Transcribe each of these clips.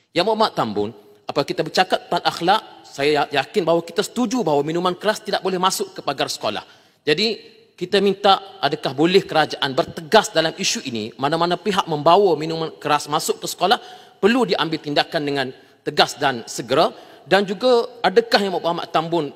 Yang Muhammad Tambun, apabila kita bercakap tentang akhlak, saya yakin bahawa kita setuju bahawa minuman keras tidak boleh masuk ke pagar sekolah. Jadi, kita minta adakah boleh kerajaan bertegas dalam isu ini, mana-mana pihak membawa minuman keras masuk ke sekolah, perlu diambil tindakan dengan tegas dan segera. Dan juga adakah yang Muhammad Tambun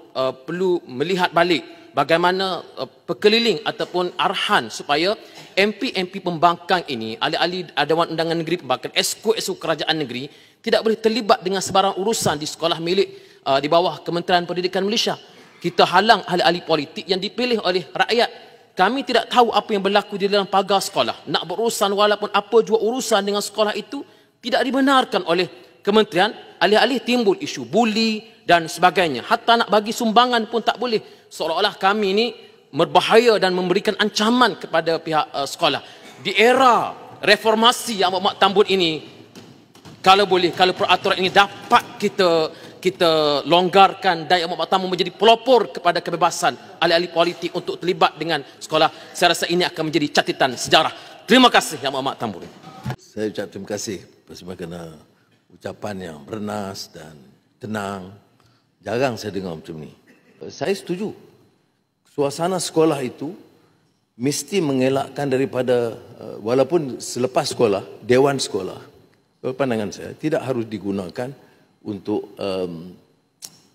perlu melihat balik bagaimana perkeliling ataupun arahan supaya MP-MP pembangkang ini, ahli-ahli Dewan Undangan Negeri Pembangkang, esko-esko kerajaan negeri tidak boleh terlibat dengan sebarang urusan di sekolah milik di bawah Kementerian Pendidikan Malaysia. Kita halang ahli-ahli politik yang dipilih oleh rakyat. Kami tidak tahu apa yang berlaku di dalam pagar sekolah. Nak berurusan walaupun apa jua urusan dengan sekolah itu tidak dibenarkan oleh kementerian. Alih-alih timbul isu buli dan sebagainya. Hatta nak bagi sumbangan pun tak boleh. Seolah-olah kami ini berbahaya dan memberikan ancaman kepada pihak sekolah. Di era reformasi yang Muhammad Tambun ini, kalau boleh, kalau peraturan ini dapat kita longgarkan dan Muhammad Tambun menjadi pelopor kepada kebebasan ahli-ahli politik untuk terlibat dengan sekolah, saya rasa ini akan menjadi catatan sejarah. Terima kasih Yang Muhammad Tambun. Saya ucap terima kasih sebagaimana ucapan yang bernas dan tenang. Jarang saya dengar macam ni. Saya setuju. Suasana sekolah itu mesti mengelakkan daripada, walaupun selepas sekolah, dewan sekolah, pandangan saya, tidak harus digunakan untuk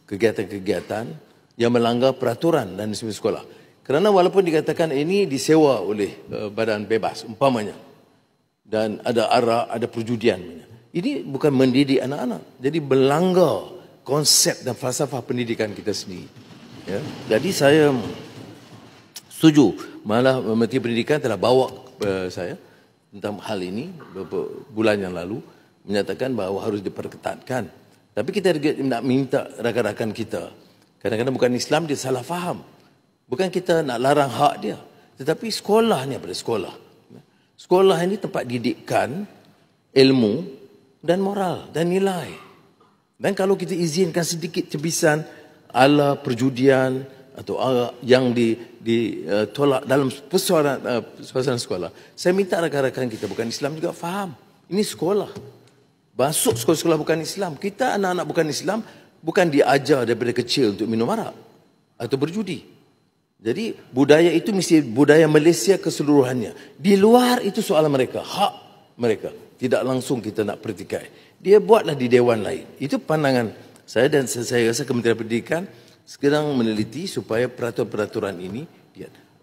kegiatan-kegiatan yang melanggar peraturan dan disiplin sekolah. Kerana walaupun dikatakan ini disewa oleh badan bebas, umpamanya, dan ada arak, ada perjudian, ini bukan mendidik anak-anak. Jadi melanggar konsep dan falsafah pendidikan kita sendiri. Ya. Jadi saya setuju. Malah Menteri Pendidikan telah bawa saya tentang hal ini beberapa bulan yang lalu, menyatakan bahawa harus diperketatkan. Tapi kita nak minta rakan-rakan kita, kadang-kadang bukan Islam, dia salah faham. Bukan kita nak larang hak dia, tetapi sekolah ni apa? Sekolah. Sekolah ini tempat didikan ilmu dan moral dan nilai. Dan kalau kita izinkan sedikit cebisan ala perjudian atau yang ditolak dalam suasana sekolah, saya minta rakan-rakan kita bukan Islam juga faham. Ini sekolah. Masuk sekolah-sekolah bukan Islam. Kita anak-anak bukan Islam bukan diajar daripada kecil untuk minum arak atau berjudi. Jadi budaya itu mesti budaya Malaysia keseluruhannya. Di luar itu soalan mereka, hak mereka. Tidak langsung kita nak pertikai. Dia buatlah di dewan lain. Itu pandangan saya, dan saya rasa Kementerian Pendidikan sedang meneliti supaya peraturan-peraturan ini.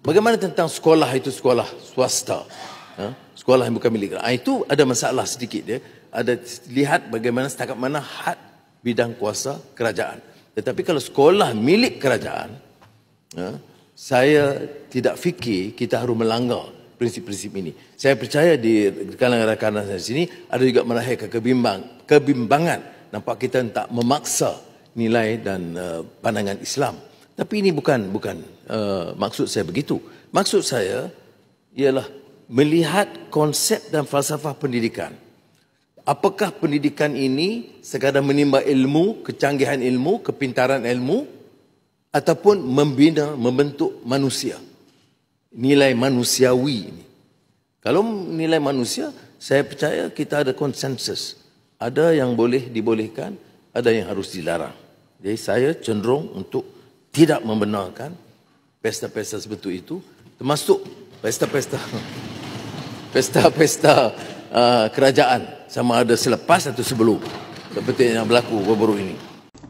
Bagaimana tentang sekolah itu sekolah swasta, sekolah yang bukan milik. Itu ada masalah sedikit dia. Ada lihat bagaimana setakat mana had bidang kuasa kerajaan. Tetapi kalau sekolah milik kerajaan, saya tidak fikir kita harus melanggar prinsip-prinsip ini. Saya percaya di kalangan rakan-rakan saya sini ada juga melahirkan kebimbangan. Nampak kita tak memaksa nilai dan pandangan Islam. Tapi ini bukan maksud saya begitu. Maksud saya ialah melihat konsep dan falsafah pendidikan. Apakah pendidikan ini sekadar menimba ilmu, kecanggihan ilmu, kepintaran ilmu, ataupun membina, membentuk manusia. Nilai manusiawi ini. Kalau nilai manusia, saya percaya kita ada konsensus. Ada yang boleh dibolehkan, ada yang harus dilarang. Jadi saya cenderung untuk tidak membenarkan pesta-pesta seperti itu, termasuk pesta-pesta kerajaan, sama ada selepas atau sebelum, seperti yang berlaku baru-baru ini.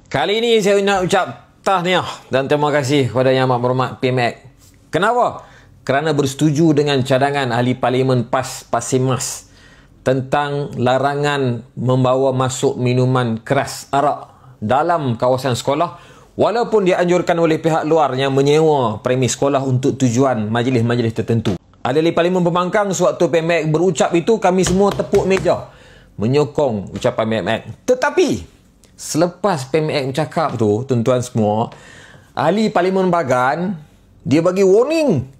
Kali ini saya nak ucap tahniah dan terima kasih kepada Yang Amat Berhormat PMX. Kenapa? Kerana bersetuju dengan cadangan Ahli Parlimen PAS Pasimas tentang larangan membawa masuk minuman keras arak dalam kawasan sekolah, walaupun dianjurkan oleh pihak luar yang menyewa premis sekolah untuk tujuan majlis-majlis tertentu. Ahli Parlimen Pembangkang sewaktu PMX berucap itu, kami semua tepuk meja menyokong ucapan PMX. Tetapi selepas PMX bercakap tu, tuan-tuan semua, Ahli Parlimen Bagan dia bagi warning.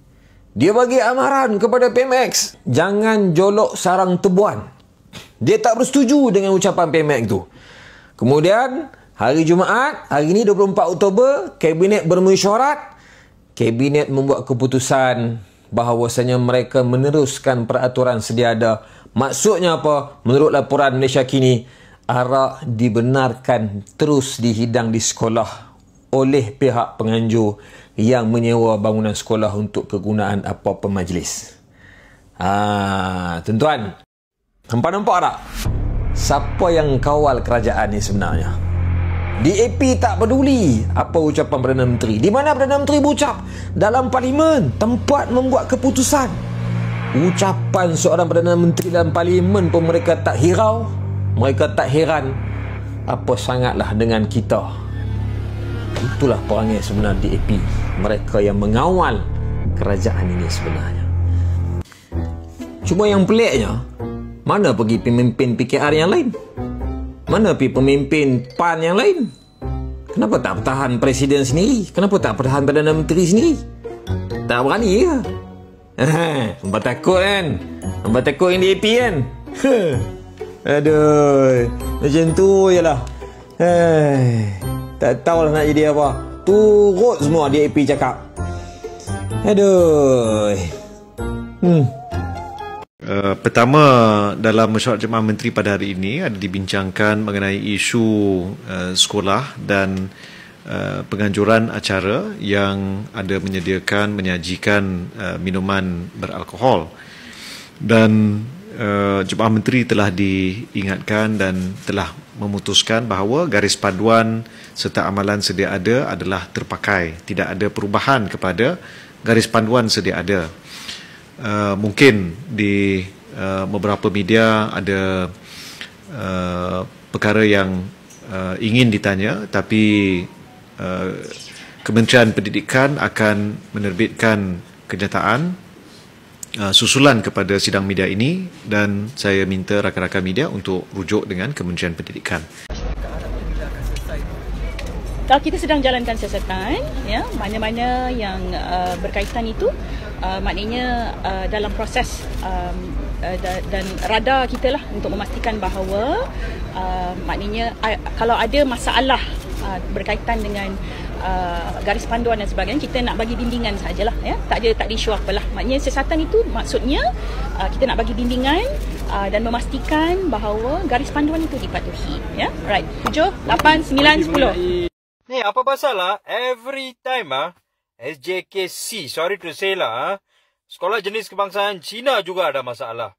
Dia bagi amaran kepada PMX, jangan jolok sarang tebuan. Dia tak bersetuju dengan ucapan PMX itu. Kemudian, hari Jumaat, hari ini 24 Oktober, Kabinet bermesyuarat. Kabinet membuat keputusan bahawasanya mereka meneruskan peraturan sedia ada. Maksudnya apa? Menurut laporan Malaysia Kini, arak dibenarkan terus dihidang di sekolah oleh pihak penganjur yang menyewa bangunan sekolah untuk kegunaan apa-apa majlis. Tuan-tuan, hampa nampak tak siapa yang kawal kerajaan ni sebenarnya? DAP tak peduli apa ucapan Perdana Menteri. Di mana Perdana Menteri berucap? Dalam Parlimen, tempat membuat keputusan. Ucapan seorang Perdana Menteri dalam Parlimen pun mereka tak hirau, mereka tak heran. Apa sangatlah dengan kita. Itulah perangai sebenar DAP, mereka yang mengawal kerajaan ini sebenarnya. Cuma yang peliknya, mana pergi pemimpin PKR yang lain? Mana pergi pemimpin PAN yang lain? Kenapa tak bertahan Presiden sendiri? Kenapa tak bertahan Perdana Menteri sendiri? Tak berani ke? Nampak takut kan? Nampak takut yang DAP kan? Aduh, macam tu je lah. Tak tahulah nak jadi apa. Turut semua DAP cakap. Aduh. Pertama, dalam mesyuarat Jemaah Menteri pada hari ini ada dibincangkan mengenai isu sekolah dan penganjuran acara yang ada menyajikan minuman beralkohol. Dan Jemaah Menteri telah diingatkan dan telah memutuskan bahawa garis panduan serta amalan sedia ada adalah terpakai. Tidak ada perubahan kepada garis panduan sedia ada. Mungkin di beberapa media ada perkara yang ingin ditanya, tapi Kementerian Pendidikan akan menerbitkan kenyataan susulan kepada sidang media ini, dan saya minta rakan-rakan media untuk rujuk dengan Kementerian Pendidikan. Kalau kita sedang jalankan siasatan, ya, mana-mana yang berkaitan itu, maknanya dalam proses dan radar kita lah untuk memastikan bahawa maknanya kalau ada masalah berkaitan dengan garis panduan dan sebagainya, kita nak bagi bimbingan sajalah, ya. Tak ada isu apalah. Maknanya siasatan itu maksudnya kita nak bagi bimbingan dan memastikan bahawa garis panduan itu dipatuhi, ya. Right. 7, 8, 9, 10. Ni apa pasal lah? Every time SJKC, sorry to say lah, sekolah jenis kebangsaan Cina juga ada masalah.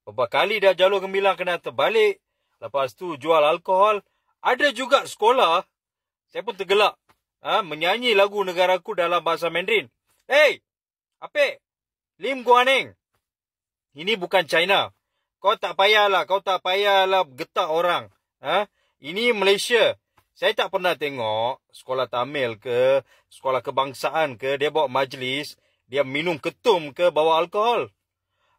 Beberapa kali dah jalur gemilang kena terbalik. Lepas tu jual alkohol. Ada juga sekolah, saya pun tergelak, menyanyi lagu negaraku dalam bahasa Mandarin. Hey, apa? Lim Guaneng. Ini bukan China. Kau tak payahlah getak orang. Ini Malaysia. Saya tak pernah tengok sekolah Tamil ke, sekolah kebangsaan ke, dia bawa majlis, dia minum ketum ke, bawa alkohol.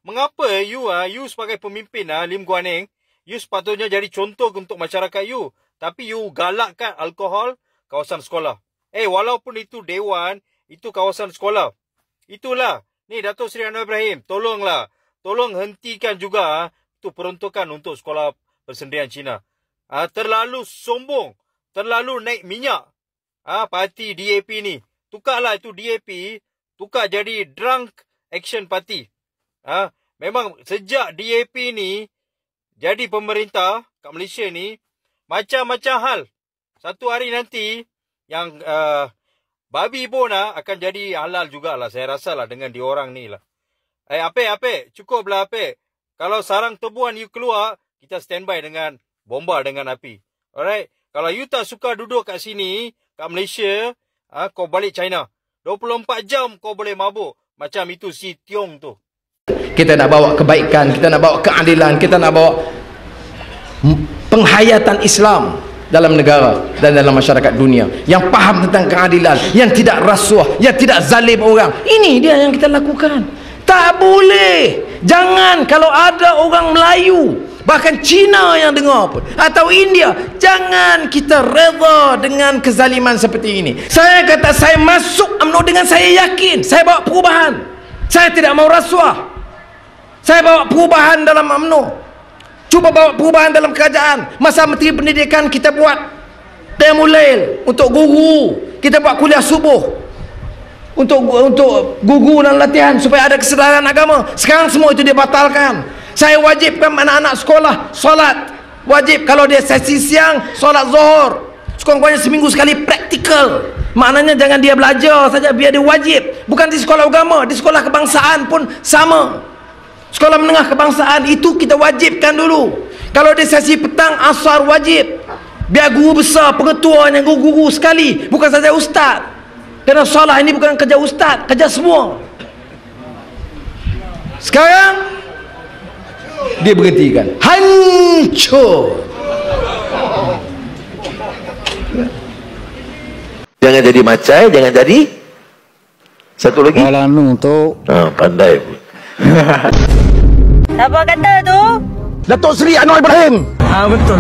Mengapa you sebagai pemimpin Lim Guaneng, you sepatutnya jadi contoh untuk masyarakat you, tapi you galakkan alkohol kawasan sekolah. Walaupun itu dewan, itu kawasan sekolah. Itulah. Ni Datuk Seri Anwar Ibrahim, tolong hentikan juga itu peruntukan untuk sekolah persendirian Cina. Terlalu sombong. Terlalu naik minyak. Parti DAP ni. Tukarlah itu DAP. Tukar jadi Drunk Action Party. Memang sejak DAP ni jadi pemerintah kat Malaysia ni, macam-macam hal. Satu hari nanti, yang babi pun akan jadi halal jugalah. Saya rasa lah dengan diorang ni lah. Apa? Cukuplah apa. Kalau sarang tebuan you keluar, kita standby dengan bomba dengan api. Alright? Kalau you tak suka duduk kat sini, kat Malaysia, kau balik China. 24 jam kau boleh mabuk. Macam itu si Tiong tu. Kita nak bawa kebaikan, kita nak bawa keadilan, kita nak bawa penghayatan Islam dalam negara dan dalam masyarakat dunia. Yang faham tentang keadilan, yang tidak rasuah, yang tidak zalim orang. Ini dia yang kita lakukan. Tak boleh. Jangan kalau ada orang Melayu, bahkan Cina yang dengar pun, atau India, jangan kita reda dengan kezaliman seperti ini. Saya kata saya masuk UMNO dengan saya yakin saya bawa perubahan. Saya tidak mau rasuah. Saya bawa perubahan dalam UMNO. Cuba bawa perubahan dalam kerajaan. Masa Menteri Pendidikan kita buat Qiyamul untuk guru. Kita buat kuliah subuh untuk guru dan latihan supaya ada kesedaran agama. Sekarang semua itu dibatalkan. Saya wajibkan anak-anak sekolah solat Wajib. Kalau dia sesi siang, solat zuhur, sekurang-kurangnya seminggu sekali praktikal. Maknanya jangan dia belajar saja, biar dia wajib. Bukan di sekolah agama, di sekolah kebangsaan pun sama. Sekolah menengah kebangsaan itu kita wajibkan dulu. Kalau dia sesi petang, asar wajib. Biar guru besar, pengetuanya guru-guru sekali, bukan saja ustaz. Kerana solat ini bukan kerja ustaz, kerja semua. Sekarang dia berhentikan. Hancur. Jangan jadi macai, jangan jadi satu lagi. Walanu tu. Pandai pun. Siapa kata tu? Datuk Seri Anwar Ibrahim. Betul.